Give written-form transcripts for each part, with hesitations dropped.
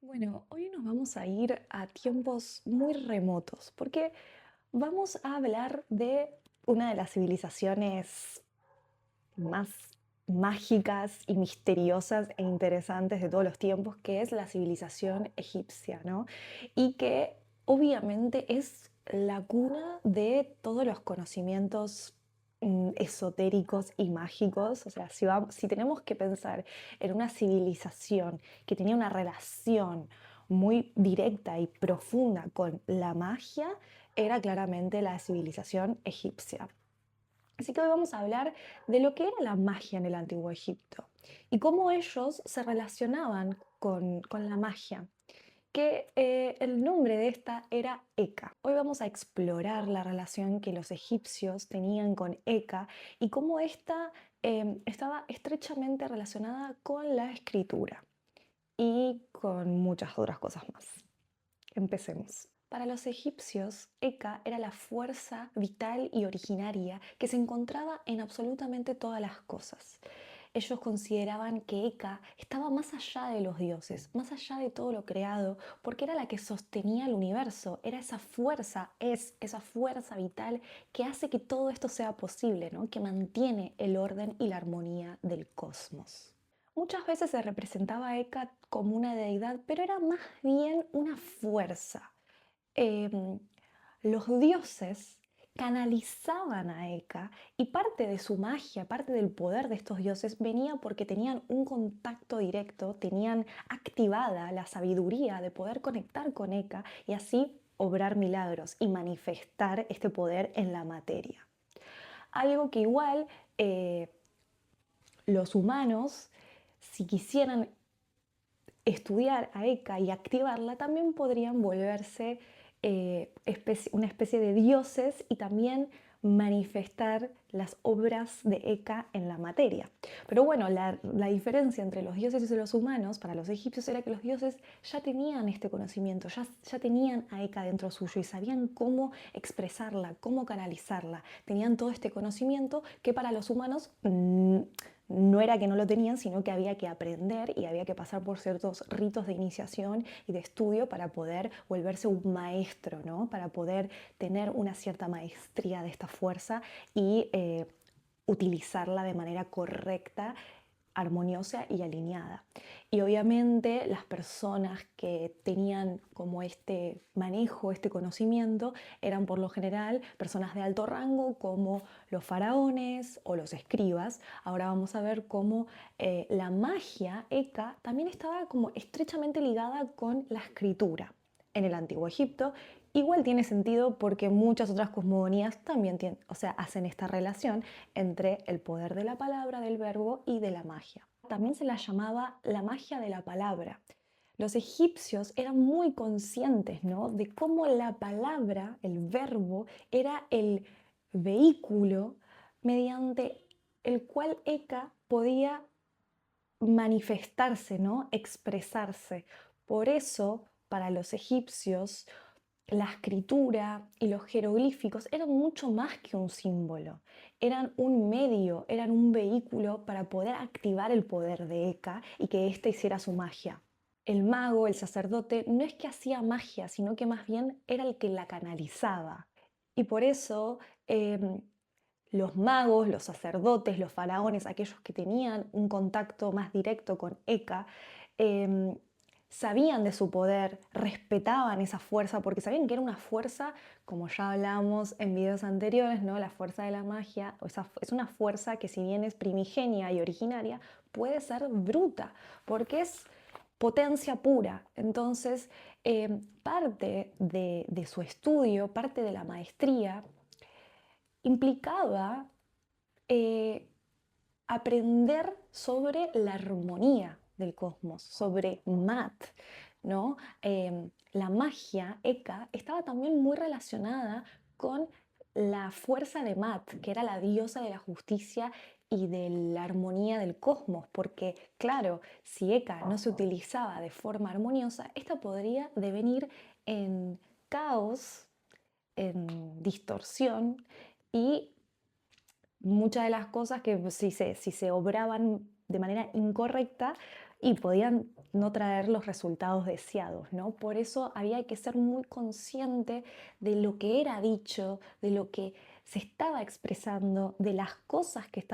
Bueno, hoy nos vamos a ir a tiempos muy remotos, porque vamos a hablar de una de las civilizaciones más mágicas y misteriosas e interesantes de todos los tiempos, que es la civilización egipcia, ¿no? Y que obviamente es la cuna de todos los conocimientos esotéricos y mágicos. O sea, si tenemos que pensar en una civilización que tenía una relación muy directa y profunda con la magia, era claramente la civilización egipcia. Así que hoy vamos a hablar de lo que era la magia en el Antiguo Egipto y cómo ellos se relacionaban con la magia, que el nombre de esta era Eka. Hoy vamos a explorar la relación que los egipcios tenían con Eka y cómo esta estaba estrechamente relacionada con la escritura y con muchas otras cosas más. Empecemos. Para los egipcios, Eka era la fuerza vital y originaria que se encontraba en absolutamente todas las cosas. Ellos consideraban que Eka estaba más allá de los dioses, más allá de todo lo creado, porque era la que sostenía el universo, era esa fuerza, es esa fuerza vital que hace que todo esto sea posible, ¿no? Que mantiene el orden y la armonía del cosmos. Muchas veces se representaba a Eka como una deidad, pero era más bien una fuerza. Em, los dioses canalizaban a Eka y parte de su magia, parte del poder de estos dioses venía porque tenían un contacto directo, tenían activada la sabiduría de poder conectar con Eka y así obrar milagros y manifestar este poder en la materia. Algo que igual los humanos, si quisieran estudiar a Eka y activarla, también podrían volverse una especie de dioses y también manifestar las obras de Eka en la materia. Pero bueno, la diferencia entre los dioses y los humanos para los egipcios era que los dioses ya tenían este conocimiento, ya tenían a Eka dentro suyo y sabían cómo expresarla, cómo canalizarla. Tenían todo este conocimiento que para los humanos no era que no lo tenían, sino que había que aprender y había que pasar por ciertos ritos de iniciación y de estudio para poder volverse un maestro, ¿no? Para poder tener una cierta maestría de esta fuerza y utilizarla de manera correcta, armoniosa y alineada. Y obviamente las personas que tenían como este manejo, este conocimiento, eran por lo general personas de alto rango como los faraones o los escribas. Ahora vamos a ver cómo la magia Eka también estaba como estrechamente ligada con la escritura en el Antiguo Egipto. Igual tiene sentido porque muchas otras cosmogonías también hacen esta relación entre el poder de la palabra, del verbo y de la magia. También se la llamaba la magia de la palabra. Los egipcios eran muy conscientes, ¿no? De cómo la palabra, el verbo, era el vehículo mediante el cual Eka podía manifestarse, ¿no? Expresarse. Por eso, para los egipcios, la escritura y los jeroglíficos eran mucho más que un símbolo, eran un medio, eran un vehículo para poder activar el poder de Eka y que éste hiciera su magia. El mago, el sacerdote, no es que hacía magia, sino que más bien era el que la canalizaba. Y por eso los magos, los sacerdotes, los faraones, aquellos que tenían un contacto más directo con Eka, em, sabían de su poder, respetaban esa fuerza, porque sabían que era una fuerza, como ya hablamos en videos anteriores, ¿no? La fuerza de la magia es una fuerza que, si bien es primigenia y originaria, puede ser bruta, porque es potencia pura. Entonces, parte de su estudio, parte de la maestría, implicaba eh, aprender sobre la armonía del cosmos, sobre Mat, ¿no? La magia Eka estaba también muy relacionada con la fuerza de Mat, que era la diosa de la justicia y de la armonía del cosmos, porque claro, si Eka no se utilizaba de forma armoniosa, esta podría devenir en caos, en distorsión y muchas de las cosas que si se obraban de manera incorrecta y podían no traer los resultados deseados, ¿no? Por eso había que ser muy consciente de lo que era dicho, de lo que se estaba expresando, de las cosas que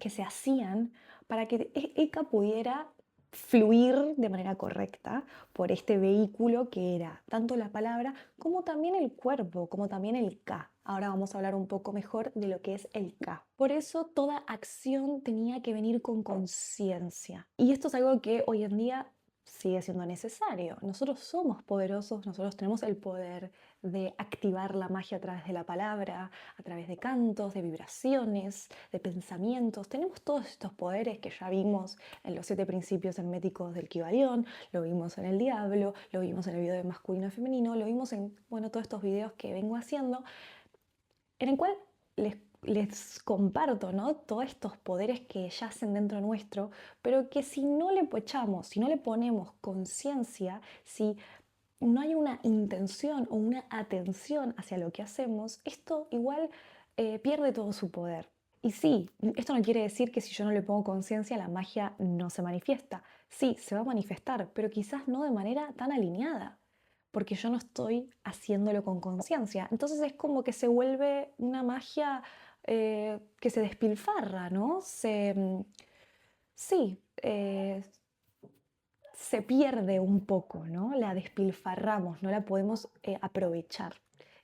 se hacían para que Eka pudiera fluir de manera correcta por este vehículo que era tanto la palabra como también el cuerpo, como también el K. Ahora vamos a hablar un poco mejor de lo que es el K. Por eso toda acción tenía que venir con conciencia. Y esto es algo que hoy en día sigue siendo necesario. Nosotros somos poderosos, nosotros tenemos el poder de activar la magia a través de la palabra, a través de cantos, de vibraciones, de pensamientos. Tenemos todos estos poderes que ya vimos en los 7 principios herméticos del Kybalión, lo vimos en el Diablo, lo vimos en el video de masculino y femenino, lo vimos en, bueno, todos estos videos que vengo haciendo, en el cual les comparto, ¿no? Todos estos poderes que yacen dentro nuestro, pero que si no le echamos, si no le ponemos conciencia, si no hay una intención o una atención hacia lo que hacemos, esto igual pierde todo su poder. Y sí, esto no quiere decir que si yo no le pongo conciencia la magia no se manifiesta. Sí, se va a manifestar, pero quizás no de manera tan alineada, porque yo no estoy haciéndolo con conciencia. Entonces es como que se vuelve una magia que se despilfarra, ¿no? Sí, se pierde un poco, ¿no? La despilfarramos, no la podemos aprovechar.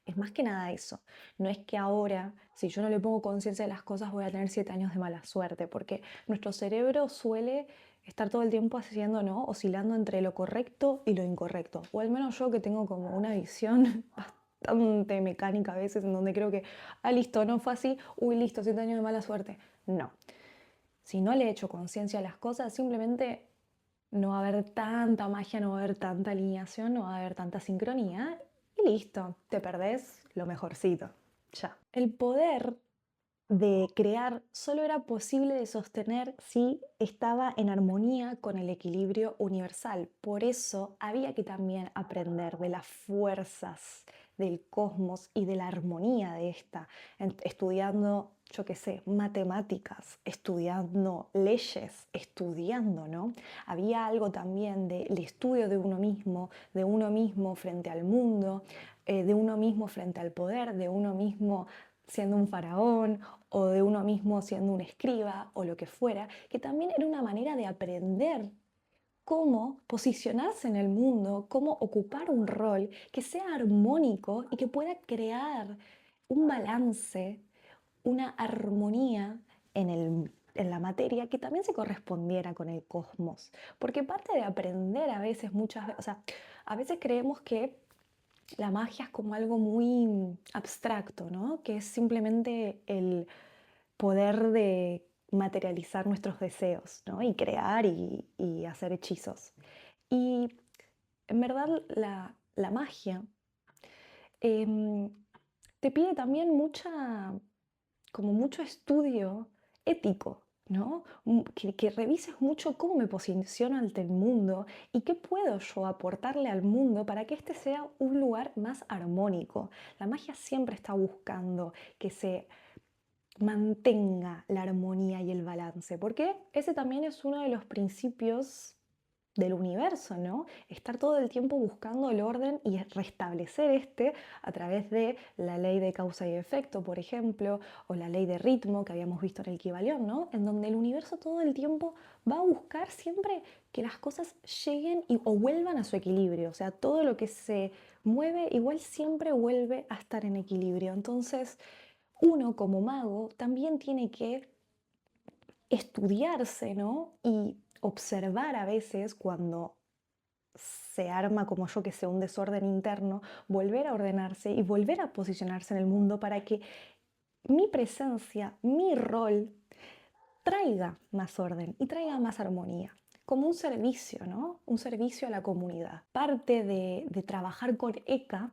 Es más que nada eso. No es que ahora, si yo no le pongo conciencia de las cosas, voy a tener 7 años de mala suerte, porque nuestro cerebro suele estar todo el tiempo haciendo, ¿no? Oscilando entre lo correcto y lo incorrecto. O al menos yo que tengo como una visión bastante mecánica a veces, en donde creo que, listo, no fue así, uy, listo, 7 años de mala suerte. No. Si no le echo conciencia a las cosas, simplemente no va a haber tanta magia, no va a haber tanta alineación, no va a haber tanta sincronía y listo, te perdés lo mejorcito. Ya. El poder de crear solo era posible de sostener si estaba en armonía con el equilibrio universal. Por eso había que también aprender de las fuerzas del cosmos y de la armonía de esta, estudiando, yo qué sé, matemáticas, estudiando leyes, estudiando, ¿no? Había algo también del estudio de uno mismo frente al mundo, de uno mismo frente al poder, de uno mismo siendo un faraón o de uno mismo siendo un escriba o lo que fuera, que también era una manera de aprender cómo posicionarse en el mundo, cómo ocupar un rol que sea armónico y que pueda crear un balance, una armonía en la materia que también se correspondiera con el cosmos. Porque parte de aprender a veces, muchas veces, o sea, a veces creemos que la magia es como algo muy abstracto, ¿no? Que es simplemente el poder de materializar nuestros deseos, ¿no? Y crear y hacer hechizos. Y en verdad la magia em, te pide también como mucho estudio ético, ¿no? Que revises mucho cómo me posiciono ante el mundo y qué puedo yo aportarle al mundo para que este sea un lugar más armónico. La magia siempre está buscando que se mantenga la armonía y el balance, porque ese también es uno de los principios del universo, ¿no? Estar todo el tiempo buscando el orden y restablecer este a través de la ley de causa y efecto, por ejemplo, o la ley de ritmo que habíamos visto en el Kybalión, ¿no? En donde el universo todo el tiempo va a buscar siempre que las cosas lleguen o vuelvan a su equilibrio, o sea, todo lo que se mueve igual siempre vuelve a estar en equilibrio. Entonces, uno como mago también tiene que estudiarse, ¿no? Y observar a veces cuando se arma como yo que sé un desorden interno, volver a ordenarse y volver a posicionarse en el mundo para que mi presencia, mi rol, traiga más orden y traiga más armonía. Como un servicio, ¿no? Un servicio a la comunidad. Parte de trabajar con ECA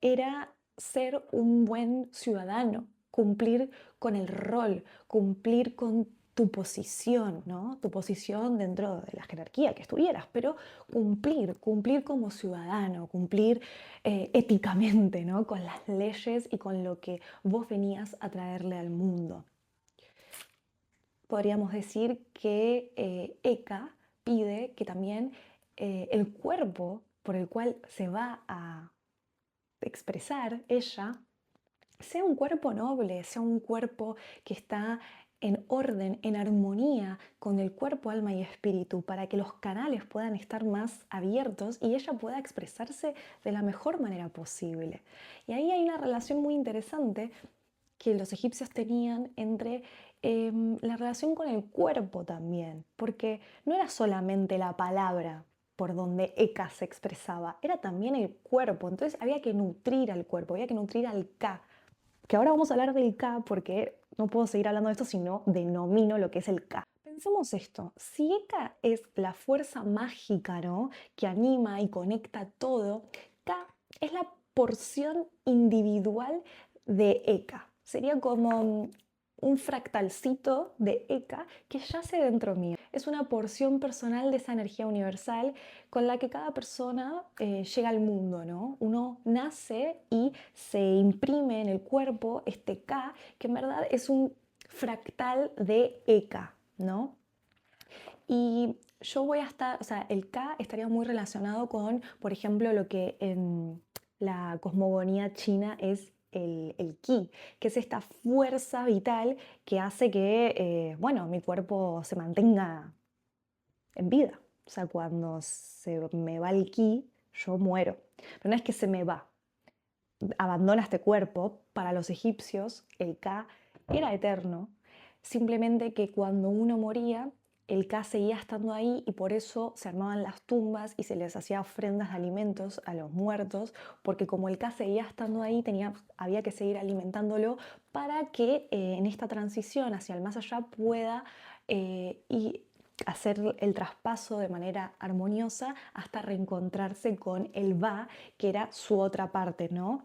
era ser un buen ciudadano, cumplir con el rol, cumplir con tu posición, ¿no? Tu posición dentro de la jerarquía que estuvieras, pero cumplir como ciudadano, cumplir éticamente, ¿no? Con las leyes y con lo que vos venías a traerle al mundo. Podríamos decir que ECA pide que también el cuerpo por el cual se va a expresar ella sea un cuerpo noble, sea un cuerpo que está en orden, en armonía con el cuerpo, alma y espíritu, para que los canales puedan estar más abiertos y ella pueda expresarse de la mejor manera posible. Y ahí hay una relación muy interesante que los egipcios tenían entre la relación con el cuerpo también, porque no era solamente la palabra por donde Eka se expresaba, era también el cuerpo, entonces había que nutrir al cuerpo, había que nutrir al Ka, que ahora vamos a hablar del Ka porque no puedo seguir hablando de esto si no denomino lo que es el Ka. Pensemos esto, si Eka es la fuerza mágica, ¿no?, que anima y conecta todo, Ka es la porción individual de Eka. Sería como un fractalcito de Eka que yace dentro mío. Es una porción personal de esa energía universal con la que cada persona llega al mundo, ¿no? Uno nace y se imprime en el cuerpo este Ka, que en verdad es un fractal de Eka, ¿no? Y yo voy a estar, o sea, el Ka estaría muy relacionado con, por ejemplo, lo que en la cosmogonía china es el Qi, que es esta fuerza vital que hace que, bueno, mi cuerpo se mantenga en vida. O sea, cuando se me va el Qi, yo muero. Pero no es que se me va, abandona este cuerpo. Para los egipcios, el Ka era eterno, simplemente que cuando uno moría, el Ka seguía estando ahí y por eso se armaban las tumbas y se les hacía ofrendas de alimentos a los muertos, porque como el Ka seguía estando ahí, había que seguir alimentándolo para que en esta transición hacia el más allá pueda y hacer el traspaso de manera armoniosa hasta reencontrarse con el Ba, que era su otra parte, ¿no?,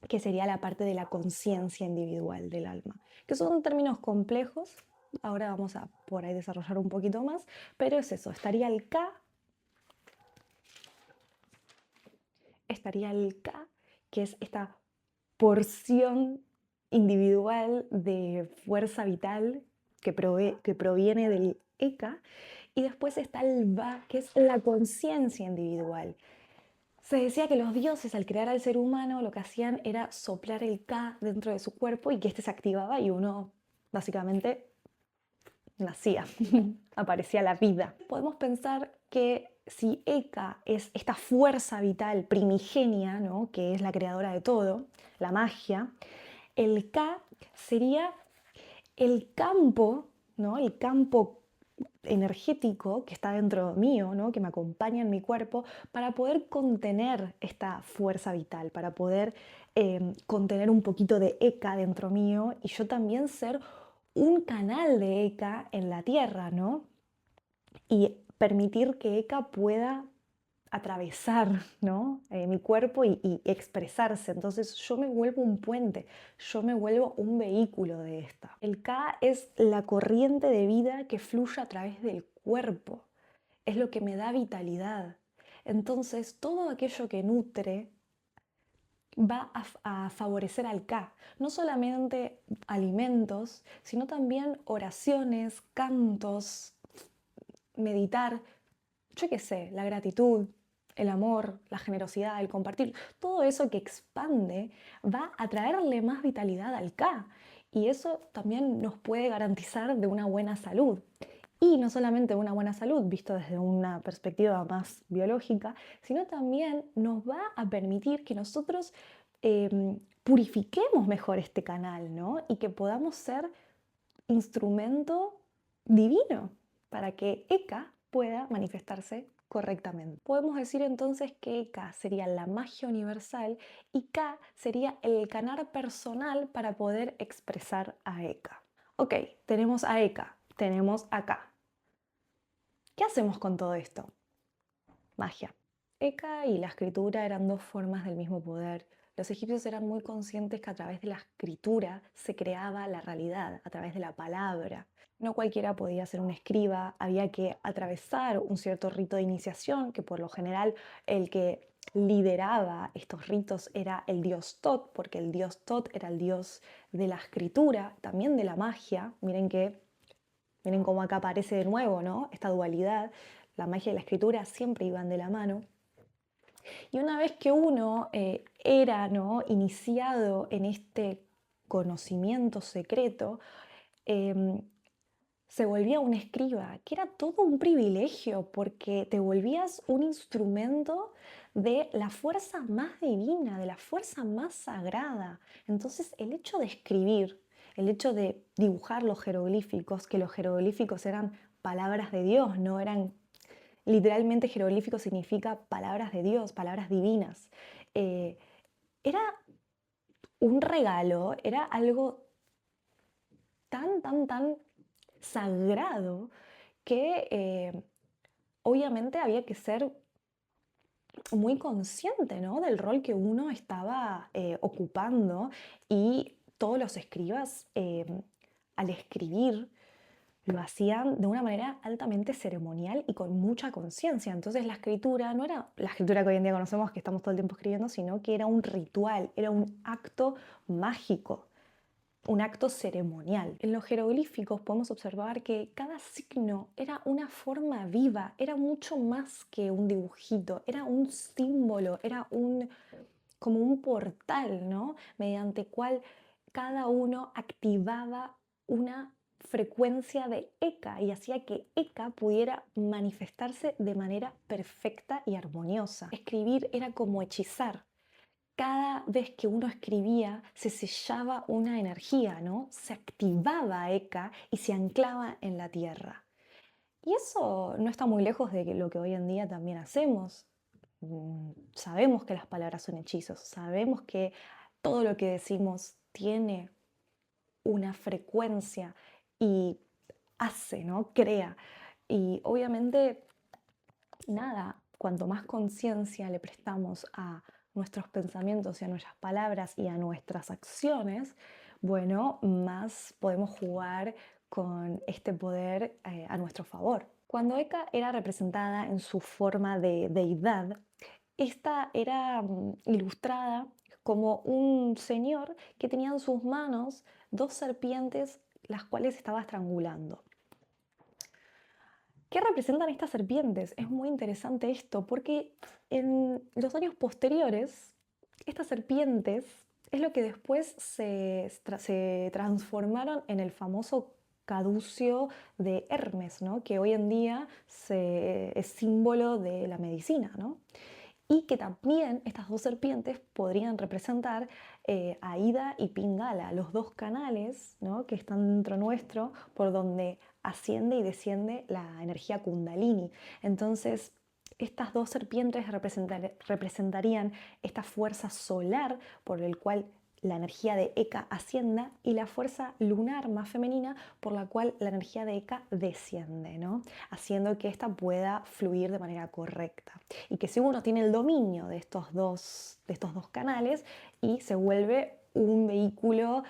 que sería la parte de la conciencia individual del alma, que son términos complejos. Ahora vamos a por ahí desarrollar un poquito más, pero es eso, estaría el Ka, que es esta porción individual de fuerza vital que proviene del Eka, y después está el Ba, que es la conciencia individual. Se decía que los dioses al crear al ser humano lo que hacían era soplar el Ka dentro de su cuerpo y que este se activaba y uno básicamente nacía, aparecía la vida. Podemos pensar que si Eka es esta fuerza vital primigenia, ¿no?, que es la creadora de todo, la magia, el Ka sería el campo, ¿no?, el campo energético que está dentro mío, ¿no?, que me acompaña en mi cuerpo para poder contener esta fuerza vital, para poder contener un poquito de Eka dentro mío y yo también ser un canal de Eka en la tierra, ¿no? Y permitir que Eka pueda atravesar, ¿no?, mi cuerpo y expresarse. Entonces yo me vuelvo un puente, yo me vuelvo un vehículo de esta. El Ka es la corriente de vida que fluye a través del cuerpo, es lo que me da vitalidad. Entonces todo aquello que nutre va a favorecer al Ka, no solamente alimentos, sino también oraciones, cantos, meditar, yo qué sé, la gratitud, el amor, la generosidad, el compartir, todo eso que expande va a traerle más vitalidad al Ka. Y eso también nos puede garantizar de una buena salud. Y no solamente una buena salud, visto desde una perspectiva más biológica, sino también nos va a permitir que nosotros purifiquemos mejor este canal, ¿no? Y que podamos ser instrumento divino para que Eka pueda manifestarse correctamente. Podemos decir entonces que Eka sería la magia universal y Ka sería el canal personal para poder expresar a Eka. Ok, tenemos a Eka, tenemos a Ka. ¿Qué hacemos con todo esto? Magia. Eka y la escritura eran dos formas del mismo poder. Los egipcios eran muy conscientes que a través de la escritura se creaba la realidad, a través de la palabra. No cualquiera podía ser un escriba, había que atravesar un cierto rito de iniciación, que por lo general el que lideraba estos ritos era el dios Tot, porque el dios Tot era el dios de la escritura, también de la magia. Miren cómo acá aparece de nuevo, ¿no?, esta dualidad. la magia y la escritura siempre iban de la mano. Y una vez que uno era, ¿no?, iniciado en este conocimiento secreto, em, se volvía un escriba, que era todo un privilegio porque te volvías un instrumento de la fuerza más divina, de la fuerza más sagrada. Entonces, el hecho de escribir, el hecho de dibujar los jeroglíficos, que los jeroglíficos eran palabras de Dios, no eran literalmente jeroglífico significa palabras de Dios, palabras divinas. Eh, Era un regalo, era algo tan sagrado que obviamente había que ser muy consciente, ¿no?, del rol que uno estaba ocupando, y todos los escribas al escribir lo hacían de una manera altamente ceremonial y con mucha conciencia. Entonces la escritura no era la escritura que hoy en día conocemos, que estamos todo el tiempo escribiendo, sino que era un ritual, era un acto mágico, un acto ceremonial. En los jeroglíficos podemos observar que cada signo era una forma viva, era mucho más que un dibujito, era un símbolo, era como un portal, ¿no?, mediante cual cada uno activaba una frecuencia de Eka y hacía que Eka pudiera manifestarse de manera perfecta y armoniosa. Escribir era como hechizar. Cada vez que uno escribía se sellaba una energía, ¿no? Se activaba Eka y se anclaba en la tierra. Y eso no está muy lejos de lo que hoy en día también hacemos. Sabemos que las palabras son hechizos, sabemos que todo lo que decimos tiene una frecuencia y hace, ¿no?, crea. Y obviamente, nada, cuanto más conciencia le prestamos a nuestros pensamientos y a nuestras palabras y a nuestras acciones, bueno, más podemos jugar con este poder a nuestro favor. Cuando Eka era representada en su forma de deidad, esta era ilustrada como un señor que tenía en sus manos dos serpientes, las cuales estaba estrangulando. ¿Qué representan estas serpientes? Es muy interesante esto porque en los años posteriores, estas serpientes es lo que después se transformaron en el famoso caducio de Hermes, ¿no?, que hoy en día es símbolo de la medicina, ¿no? Y que también estas dos serpientes podrían representar a Ida y Pingala, los dos canales, ¿no?, que están dentro nuestro, por donde asciende y desciende la energía Kundalini. Entonces, estas dos serpientes representarían esta fuerza solar por el cual la energía de Eka ascienda, y la fuerza lunar más femenina por la cual la energía de Eka desciende, ¿no?, haciendo que ésta pueda fluir de manera correcta. Y que si uno tiene el dominio de estos dos canales, y se vuelve un vehículo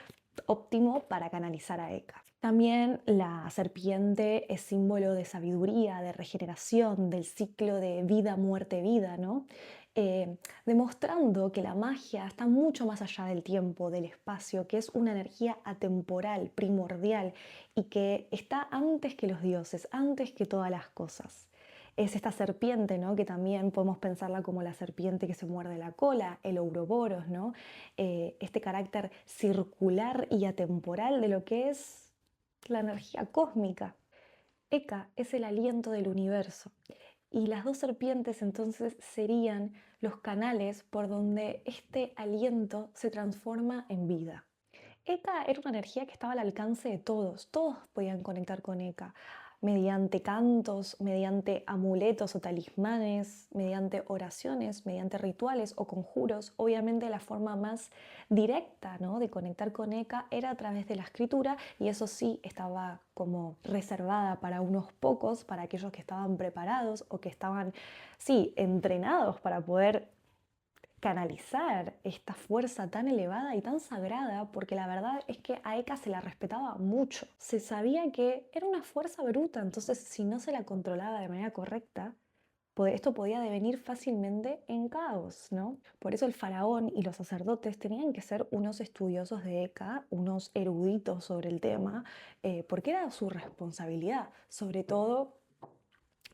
óptimo para canalizar a Eka. También la serpiente es símbolo de sabiduría, de regeneración, del ciclo de vida, muerte, vida, ¿no? Demostrando que la magia está mucho más allá del tiempo, del espacio, que es una energía atemporal, primordial, y que está antes que los dioses, antes que todas las cosas. Es esta serpiente, ¿no?, que también podemos pensarla como la serpiente que se muerde la cola, el Ouroboros, ¿no? Este carácter circular y atemporal de lo que es la energía cósmica. Eka es el aliento del universo. Y las dos serpientes entonces serían los canales por donde este aliento se transforma en vida. Eka era una energía que estaba al alcance de todos, todos podían conectar con Eka, mediante cantos, mediante amuletos o talismanes, mediante oraciones, mediante rituales o conjuros. Obviamente la forma más directa, ¿no?, de conectar con Eka era a través de la escritura, y eso sí estaba como reservada para unos pocos, para aquellos que estaban preparados o que estaban, sí, entrenados para poder canalizar esta fuerza tan elevada y tan sagrada, porque la verdad es que a Eka se la respetaba mucho. Se sabía que era una fuerza bruta, entonces si no se la controlaba de manera correcta, esto podía devenir fácilmente en caos, ¿no? Por eso el faraón y los sacerdotes tenían que ser unos estudiosos de Eka, unos eruditos sobre el tema, porque era su responsabilidad, sobre todo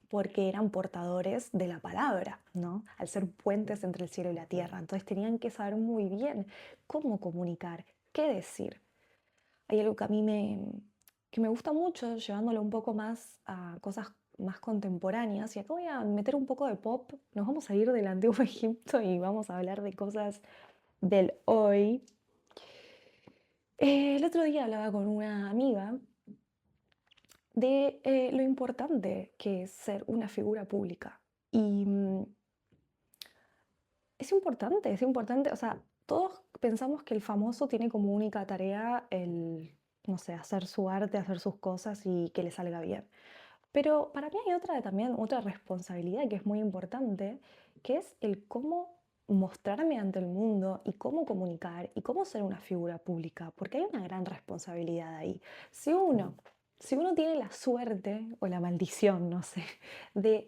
porque eran portadores de la palabra, ¿no? Al ser puentes entre el cielo y la tierra. Entonces tenían que saber muy bien cómo comunicar, qué decir. Hay algo que a mí que me gusta mucho, llevándolo un poco más a cosas más contemporáneas. Y acá voy a meter un poco de pop. Nos vamos a ir del antiguo Egipto y vamos a hablar de cosas del hoy. El otro día hablaba con una amiga de lo importante que es ser una figura pública. Y es importante, o sea, todos pensamos que el famoso tiene como única tarea el, no sé, hacer su arte, hacer sus cosas y que le salga bien. Pero para mí hay también otra responsabilidad que es muy importante, que es el cómo mostrarme ante el mundo y cómo comunicar y cómo ser una figura pública, porque hay una gran responsabilidad ahí. Si uno, si uno tiene la suerte o la maldición, no sé, de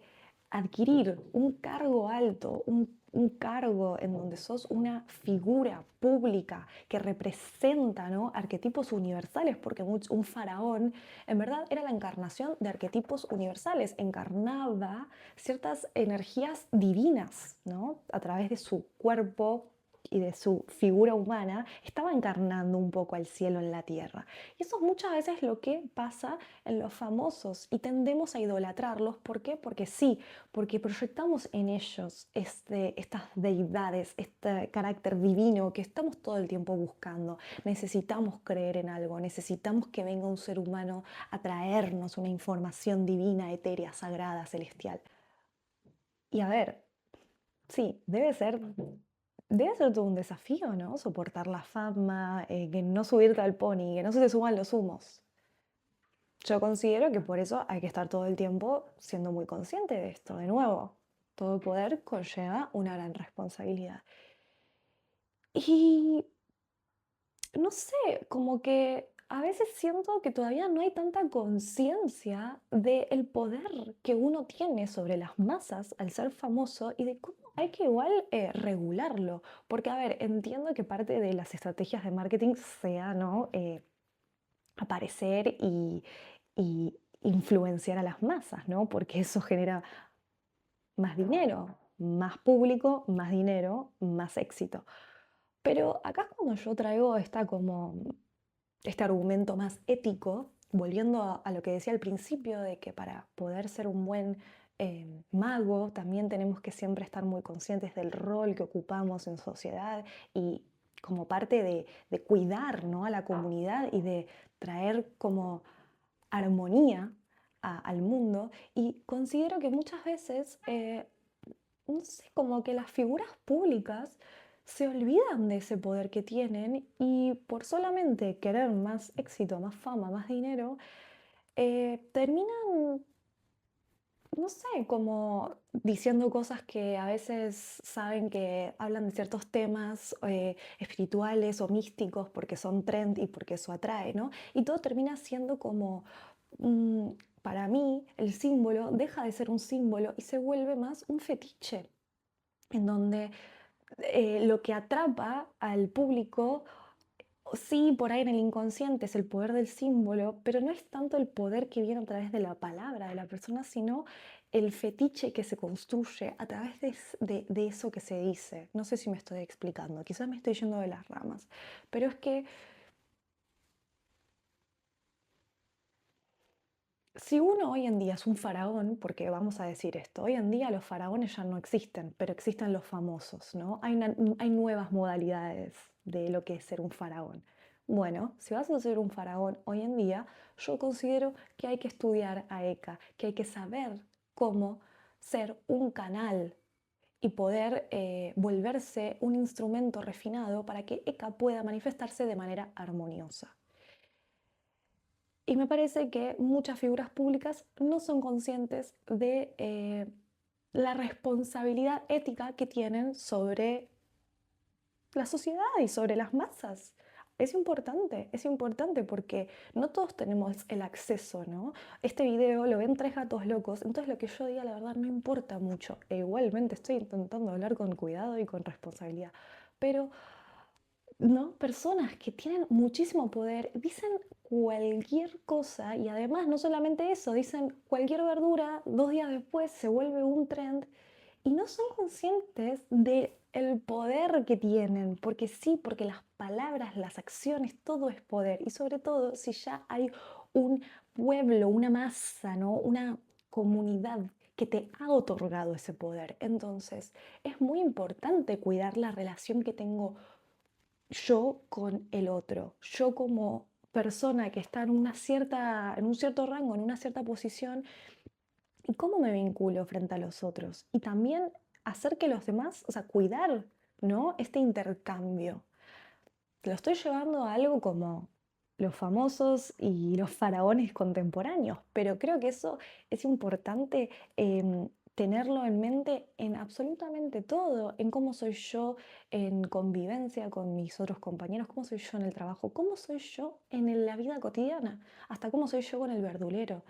adquirir un cargo alto, un cargo en donde sos una figura pública que representa, ¿no?, arquetipos universales, porque un faraón en verdad era la encarnación de arquetipos universales, encarnaba ciertas energías divinas, ¿no? A través de su cuerpo y de su figura humana, estaba encarnando un poco al cielo en la tierra. Y eso es muchas veces lo que pasa en los famosos y tendemos a idolatrarlos. ¿Por qué? Porque sí, porque proyectamos en ellos estas deidades, este carácter divino que estamos todo el tiempo buscando. Necesitamos creer en algo, necesitamos que venga un ser humano a traernos una información divina, etérea, sagrada, celestial. Y a ver, sí, debe ser todo un desafío, ¿no? Soportar la fama, que no subirte al pony, que no se te suban los humos. Yo considero que por eso hay que estar todo el tiempo siendo muy consciente de esto. De nuevo, todo poder conlleva una gran responsabilidad. Y no sé, como que a veces siento que todavía no hay tanta conciencia del poder que uno tiene sobre las masas al ser famoso y de cómo hay que igual regularlo. Porque, a ver, entiendo que parte de las estrategias de marketing sea, ¿no?, aparecer y influenciar a las masas, ¿no? Porque eso genera más dinero, más público, más dinero, más éxito. Pero acá es cuando yo traigo este argumento más ético, volviendo a lo que decía al principio, de que para poder ser un buen mago también tenemos que siempre estar muy conscientes del rol que ocupamos en sociedad y como parte de cuidar, ¿no?, a la comunidad y de traer como armonía al mundo. Y considero que muchas veces no sé, como que las figuras públicas se olvidan de ese poder que tienen y por solamente querer más éxito, más fama, más dinero, terminan, no sé, como diciendo cosas que a veces saben que hablan de ciertos temas espirituales o místicos porque son trend y porque eso atrae, ¿no? Y todo termina siendo como, mm, para mí, el símbolo deja de ser un símbolo y se vuelve más un fetiche en donde lo que atrapa al público, sí, por ahí en el inconsciente es el poder del símbolo, pero no es tanto el poder que viene a través de la palabra de la persona, sino el fetiche que se construye a través de eso que se dice. No sé si me estoy explicando, quizás me estoy yendo de las ramas, pero es que si uno hoy en día es un faraón, porque vamos a decir esto, hoy en día los faraones ya no existen, pero existen los famosos, ¿no? Hay nuevas modalidades de lo que es ser un faraón. Bueno, si vas a ser un faraón hoy en día, yo considero que hay que estudiar a ECA, que hay que saber cómo ser un canal y poder volverse un instrumento refinado para que ECA pueda manifestarse de manera armoniosa. Y me parece que muchas figuras públicas no son conscientes de la responsabilidad ética que tienen sobre la sociedad y sobre las masas. Es importante porque no todos tenemos el acceso, ¿no? Este video lo ven tres gatos locos, entonces lo que yo diga la verdad no importa mucho. E igualmente estoy intentando hablar con cuidado y con responsabilidad. Pero ¿no? Personas que tienen muchísimo poder dicen cualquier cosa y además no solamente eso, dicen cualquier verdura, 2 días después se vuelve un trend y no son conscientes del poder que tienen, porque sí, porque las palabras, las acciones, todo es poder y sobre todo si ya hay un pueblo, una masa, ¿no? Una comunidad que te ha otorgado ese poder. Entonces, es muy importante cuidar la relación que tengo yo con el otro, yo como persona que está en un cierto rango, en una cierta posición, y cómo me vinculo frente a los otros. Y también hacer que los demás, o sea, cuidar, ¿no? Este intercambio. Lo estoy llevando a algo como los famosos y los faraones contemporáneos, pero creo que eso es importante tenerlo en mente en absolutamente todo, en cómo soy yo en convivencia con mis otros compañeros, cómo soy yo en el trabajo, cómo soy yo en la vida cotidiana, hasta cómo soy yo con el verdulero.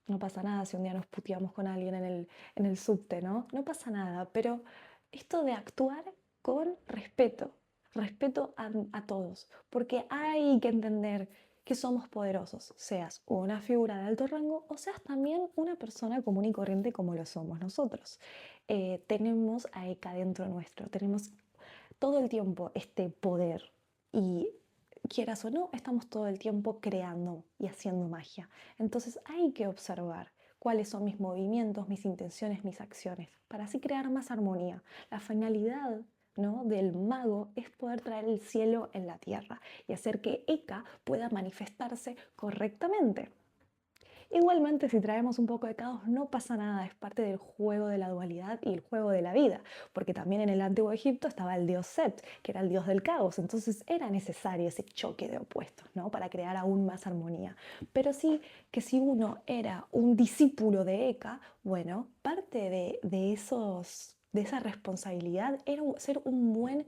No pasa nada si un día nos puteamos con alguien en el subte, ¿no? No pasa nada, pero esto de actuar con respeto, respeto a todos, porque hay que entender que somos poderosos, seas una figura de alto rango o seas también una persona común y corriente como lo somos nosotros. Tenemos a Eka dentro nuestro, tenemos todo el tiempo este poder y quieras o no, estamos todo el tiempo creando y haciendo magia. Entonces hay que observar cuáles son mis movimientos, mis intenciones, mis acciones, para así crear más armonía. La finalidad, ¿no?, del mago es poder traer el cielo en la tierra y hacer que Eka pueda manifestarse correctamente. Igualmente, si traemos un poco de caos, no pasa nada, es parte del juego de la dualidad y el juego de la vida, porque también en el antiguo Egipto estaba el dios Set, que era el dios del caos, entonces era necesario ese choque de opuestos, ¿no? Para crear aún más armonía. Pero sí que si uno era un discípulo de Eka, bueno, parte de esa responsabilidad era ser un buen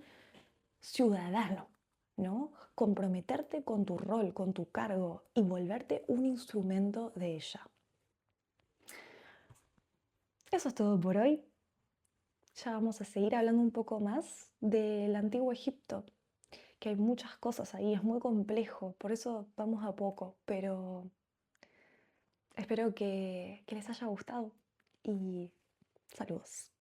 ciudadano, ¿no? Comprometerte con tu rol, con tu cargo y volverte un instrumento de ella. Eso es todo por hoy. Ya vamos a seguir hablando un poco más del antiguo Egipto, que hay muchas cosas ahí, es muy complejo, por eso vamos a poco, pero espero que les haya gustado y saludos.